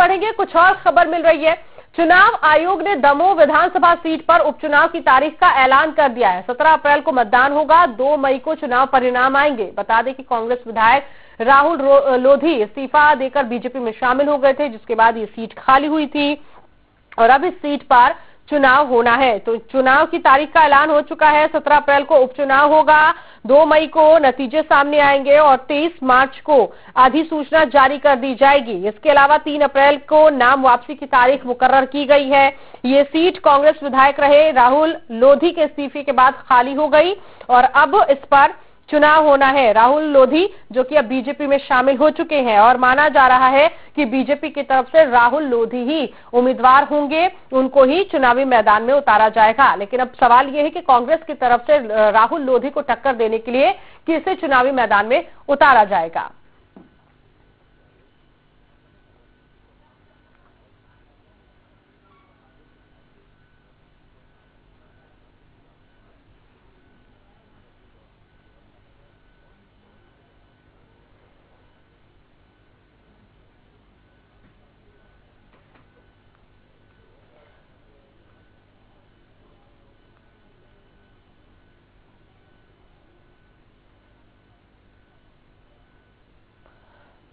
बढ़ेंगे, कुछ और खबर मिल रही है। चुनाव आयोग ने दमोह विधानसभा सीट पर उपचुनाव की तारीख का ऐलान कर दिया है। 17 अप्रैल को मतदान होगा, 2 मई को चुनाव परिणाम आएंगे। बता दें कि कांग्रेस विधायक राहुल लोधी इस्तीफा देकर बीजेपी में शामिल हो गए थे, जिसके बाद ये सीट खाली हुई थी और अब इस सीट पर चुनाव होना है। तो चुनाव की तारीख का ऐलान हो चुका है। 17 अप्रैल को उपचुनाव होगा, 2 मई को नतीजे सामने आएंगे और 23 मार्च को अधिसूचना जारी कर दी जाएगी। इसके अलावा 3 अप्रैल को नाम वापसी की तारीख मुकर्रर की गई है। ये सीट कांग्रेस विधायक रहे राहुल लोधी के इस्तीफे के बाद खाली हो गई और अब इस पर चुनाव होना है। राहुल लोधी जो कि अब बीजेपी में शामिल हो चुके हैं और माना जा रहा है कि बीजेपी की तरफ से राहुल लोधी ही उम्मीदवार होंगे, उनको ही चुनावी मैदान में उतारा जाएगा। लेकिन अब सवाल यह है कि कांग्रेस की तरफ से राहुल लोधी को टक्कर देने के लिए किसे चुनावी मैदान में उतारा जाएगा।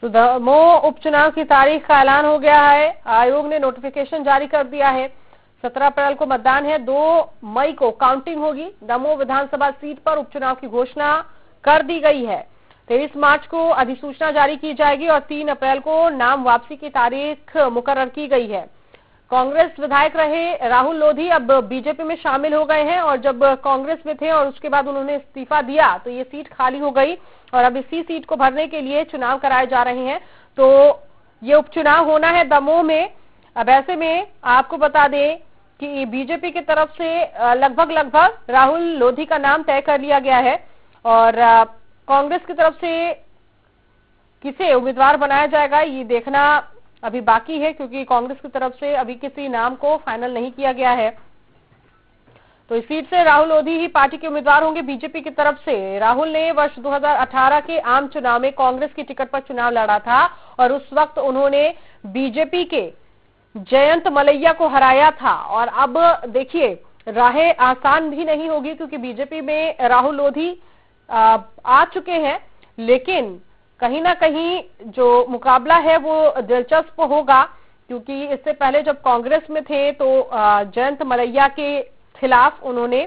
तो दमोह उपचुनाव की तारीख का ऐलान हो गया है। आयोग ने नोटिफिकेशन जारी कर दिया है। 17 अप्रैल को मतदान है, 2 मई को काउंटिंग होगी। दमोह विधानसभा सीट पर उपचुनाव की घोषणा कर दी गई है। 23 मार्च को अधिसूचना जारी की जाएगी और 3 अप्रैल को नाम वापसी की तारीख मुकर्रर की गई है। कांग्रेस विधायक रहे राहुल लोधी अब बीजेपी में शामिल हो गए हैं और जब कांग्रेस में थे और उसके बाद उन्होंने इस्तीफा दिया तो ये सीट खाली हो गई और अब इसी सीट को भरने के लिए चुनाव कराए जा रहे हैं। तो ये उपचुनाव होना है दमोह में। अब ऐसे में आपको बता दें कि बीजेपी की तरफ से लगभग राहुल लोधी का नाम तय कर लिया गया है और कांग्रेस की तरफ से किसे उम्मीदवार बनाया जाएगा ये देखना अभी बाकी है, क्योंकि कांग्रेस की तरफ से अभी किसी नाम को फाइनल नहीं किया गया है। तो इस सीट से राहुल लोधी ही पार्टी के उम्मीदवार होंगे बीजेपी की तरफ से। राहुल ने वर्ष 2018 के आम चुनाव में कांग्रेस की टिकट पर चुनाव लड़ा था और उस वक्त उन्होंने बीजेपी के जयंत मलैया को हराया था। और अब देखिए राहें आसान भी नहीं होगी, क्योंकि बीजेपी में राहुल लोधी आ चुके हैं, लेकिन कहीं ना कहीं जो मुकाबला है वो दिलचस्प होगा, क्योंकि इससे पहले जब कांग्रेस में थे तो जयंत मलैया के खिलाफ उन्होंने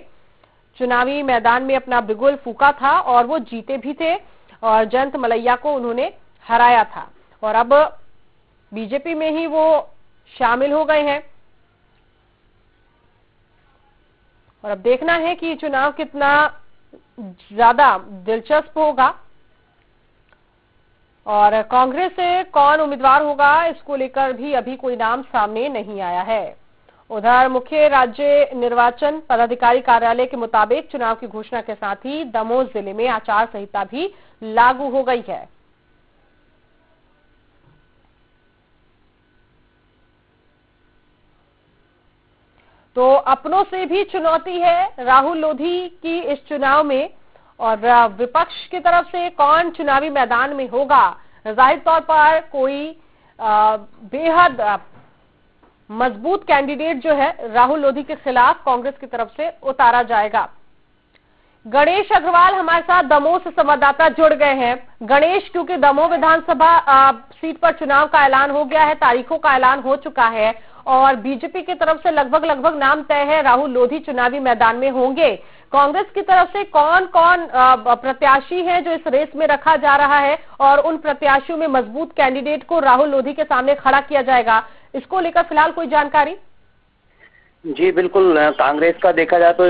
चुनावी मैदान में अपना बिगुल फूका था और वो जीते भी थे और जयंत मलैया को उन्होंने हराया था और अब बीजेपी में ही वो शामिल हो गए हैं। और अब देखना है कि चुनाव कितना ज्यादा दिलचस्प होगा और कांग्रेस से कौन उम्मीदवार होगा इसको लेकर भी अभी कोई नाम सामने नहीं आया है। उधर मुख्य राज्य निर्वाचन पदाधिकारी कार्यालय के मुताबिक चुनाव की घोषणा के साथ ही दमोह जिले में आचार संहिता भी लागू हो गई है। तो अपनों से भी चुनौती है राहुल लोधी की इस चुनाव में और विपक्ष की तरफ से कौन चुनावी मैदान में होगा। जाहिर तौर पर कोई बेहद मजबूत कैंडिडेट जो है राहुल लोधी के खिलाफ कांग्रेस की तरफ से उतारा जाएगा। गणेश अग्रवाल हमारे साथ दमोह से संवाददाता जुड़ गए हैं। गणेश, क्योंकि दमोह विधानसभा सीट पर चुनाव का ऐलान हो गया है, तारीखों का ऐलान हो चुका है और बीजेपी की तरफ से लगभग नाम तय है, राहुल लोधी चुनावी मैदान में होंगे। कांग्रेस की तरफ से कौन कौन प्रत्याशी हैं जो इस रेस में रखा जा रहा है और उन प्रत्याशियों में मजबूत कैंडिडेट को राहुल लोधी के सामने खड़ा किया जाएगा, इसको लेकर फिलहाल कोई जानकारी? जी बिल्कुल, कांग्रेस का देखा जाए तो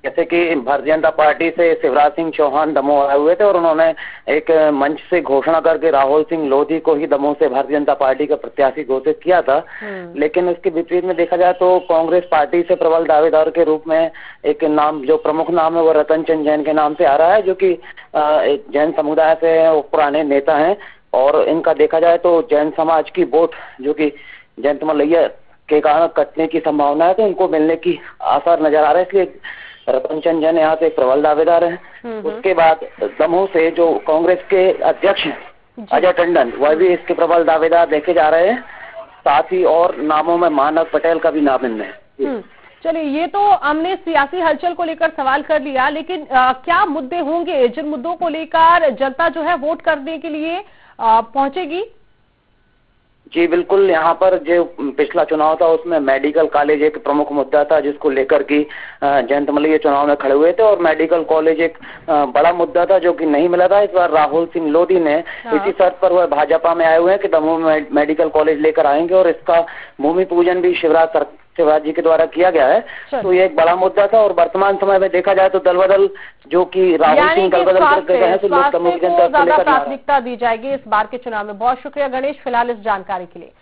जैसे कि भारतीय जनता पार्टी से शिवराज सिंह चौहान दमोह आए हुए थे और उन्होंने एक मंच से घोषणा करके राहुल सिंह लोधी को ही दमोह से भारतीय जनता पार्टी का प्रत्याशी घोषित किया था। लेकिन उसके विपरीत में देखा जाए तो कांग्रेस पार्टी से प्रबल दावेदार के रूप में एक नाम, जो प्रमुख नाम है वो रतन चंद जैन के नाम से आ रहा है, जो कि जैन समुदाय से वो पुराने नेता हैं और इनका देखा जाए तो जैन समाज की वोट जो कि जयंत मलैया के कारण कटने की संभावना है, तो उनको मिलने की आसार नजर आ रहा है, इसलिए रतन चंद जैन यहाँ से एक प्रबल दावेदार है। उसके बाद दमोह से जो कांग्रेस के अध्यक्ष हैं अजय टंडन, वह भी इसके प्रबल दावेदार देखे जा रहे हैं साथ ही और नामों में मानव पटेल का भी नाम है। चलिए, ये तो हमने सियासी हलचल को लेकर सवाल कर लिया, लेकिन क्या मुद्दे होंगे जिन मुद्दों को लेकर जनता जो है वोट करने के लिए पहुंचेगी? जी बिल्कुल, यहाँ पर जो पिछला चुनाव था उसमें मेडिकल कॉलेज एक प्रमुख मुद्दा था, जिसको लेकर कि जयंत मलिक चुनाव में खड़े हुए थे और मेडिकल कॉलेज एक बड़ा मुद्दा था जो कि नहीं मिला था। इस बार राहुल सिंह लोधी ने इसी शर्त पर वह भाजपा में आए हुए हैं कि दमोह में मेडिकल कॉलेज लेकर आएंगे और इसका भूमि पूजन भी शिवराज जी के द्वारा किया गया है। तो ये एक बड़ा मुद्दा था और वर्तमान समय में देखा जाए तो दल बदल जो कि राहुल सिंह दल बदल करते हैं तो लोग ज्यादा प्राथमिकता दी जाएगी इस बार के चुनाव में। बहुत शुक्रिया गणेश फिलहाल इस जानकारी के लिए।